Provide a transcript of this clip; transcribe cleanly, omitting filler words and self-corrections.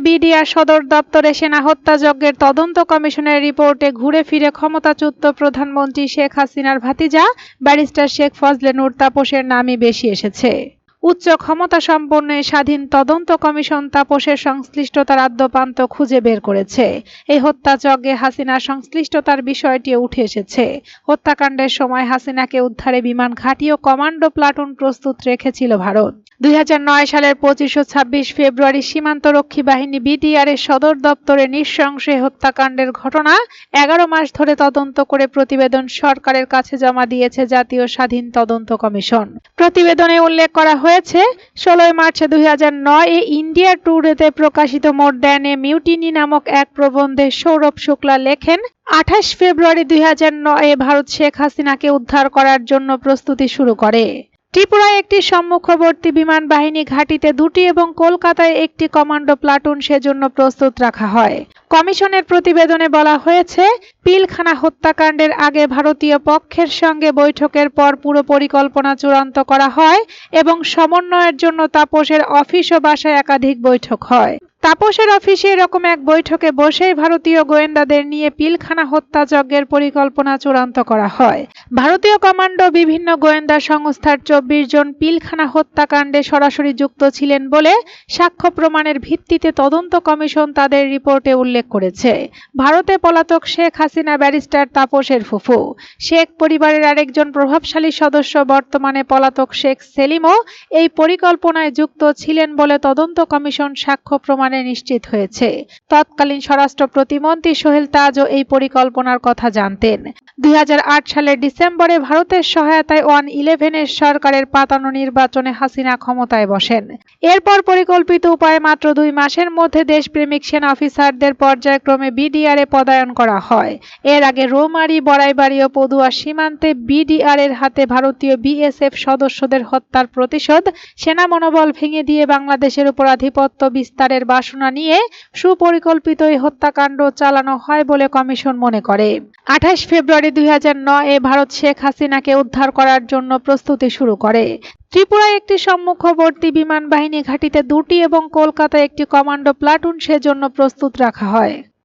BDR সদর দপ্তরে সেনা হত্যাযজ্ঞের তদন্ত কমিশনের রিপোর্টে ঘুরে ফিরে ক্ষমতাচ্যুত প্রধানমন্ত্রী শেখ হাসিনার ভাতিজা ব্যারিস্টার শেখ ফজলে নূর তাপসের নামই বেশি এসেছে। উচ্চ ক্ষমতাসম্পন্ন স্বাধীন তদন্ত কমিশন তাপসের সংশ্লিষ্টতার আদ্যোপান্ত খুঁজে বের করেছে। এই হত্যাযজ্ঞে হাসিনার সংশ্লিষ্টতার বিষয়টি উঠে এসেছে। হত্যাকাণ্ডের সময় হাসিনাকে উদ্ধারে বিমান ঘাঁটি ও কমান্ডো প্লাটুন প্রস্তুত রেখেছিল ভারত। 2009 সালের 25 ও 26 ফেব্রুয়ারি সীমান্তরক্ষী বাহিনী বিডিআর এর সদর দপ্তরে নৃশংস হত্যাকাণ্ডের ঘটনা 11 মাস ধরে তদন্ত করে প্রতিবেদন সরকারের কাছে জমা দিয়েছে জাতীয় স্বাধীন তদন্ত কমিশন। প্রতিবেদনে উল্লেখ করা হয়েছে, 16 মার্চ 2009 ইন্ডিয়া টুডেতে প্রকাশিত মোর দ্যান এ মিউটিনি নামক এক প্রবন্ধে সৌরভ শুক্লা লেখেন, 28 ফেব্রুয়ারি 2009 ভারত শেখ হাসিনাকে উদ্ধার করার জন্য প্রস্তুতি শুরু করে। ত্রিপুরায় একটি সম্মুখবর্তী বিমান বাহিনী ঘাঁটিতে 2টি এবং কলকাতায় একটি কমান্ডো প্লাটুন সেজন্য প্রস্তুত রাখা হয়। কমিশনের প্রতিবেদনে বলা হয়েছে, পিলখানা হত্যাকাণ্ডের আগে ভারতীয় পক্ষের সঙ্গে বৈঠকের পর পুরো পরিকল্পনা চূড়ান্ত করা হয় এবং সমন্বয়ের জন্য তাপসের অফিস ও বাসায় একাধিক বৈঠক হয়। তাপসের অফিসে এরকম এক বৈঠকে বসেই ভারতীয় গোয়েন্দাদের নিয়ে পিলখানা হত্যাযজ্ঞের পরিকল্পনা চূড়ান্ত করা হয়। ভারতীয় কমান্ডো বিভিন্ন গোয়েন্দা সংস্থার 24 জন পিলখানা হত্যাকাণ্ডে সরাসরি যুক্ত ছিলেন বলে সাক্ষ্য প্রমাণের ভিত্তিতে তদন্ত কমিশন তাদের রিপোর্টে উল্লেখ করেছে। ভারতে পলাতক শেখ হাসিনা ব্যারিস্টার তাপসের ফুফু। শেখ পরিবারের আরেকজন প্রভাবশালী সদস্য বর্তমানে পলাতক শেখ সেলিমও এই পরিকল্পনায় যুক্ত ছিলেন বলে তদন্ত কমিশন সাক্ষ্য প্রমাণ নিশ্চিত হয়েছে। তৎকালীন স্বরাষ্ট্র প্রতিমন্ত্রী সোহেল তাজও এই পরিকল্পনার কথা জানতেন। 2008 সালের ডিসেম্বরে ভারতের সহায়তায় 1-11 এর সরকারের পাতানো নির্বাচনে হাসিনা ক্ষমতায় বসেন। এরপর পরিকল্পিত উপায়ে মাত্র 2 মাসের মধ্যে দেশপ্রেমিক সেনা অফিসারদের পর্যায়ক্রমে বিডিআর এ পদায়ন করা হয়। এর আগে রৌমারী, বড়াইবাড়ি ও পদুয়া সীমান্তে বিডিআর এর হাতে ভারতীয় বিএসএফ সদস্যদের হত্যার প্রতিশোধ সেনা মনোবল ভেঙে দিয়ে বাংলাদেশের উপর আধিপত্য বিস্তারের বাসনা নিয়ে সুপরিকল্পিত এই হত্যাকাণ্ড চালানো হয় বলে কমিশন মনে করে। 28 ফেব্রুয়ারি 2009 ভারত শেখ হাসিনাকে উদ্ধার করার জন্য প্রস্তুতি শুরু করে। ত্রিপুরায় একটি সম্মুখবর্তী বিমান বাহিনী ঘাঁটিতে 2টি এবং কলকাতায় একটি কমান্ডো প্লাটুন সেজন্য প্রস্তুত রাখা হয়।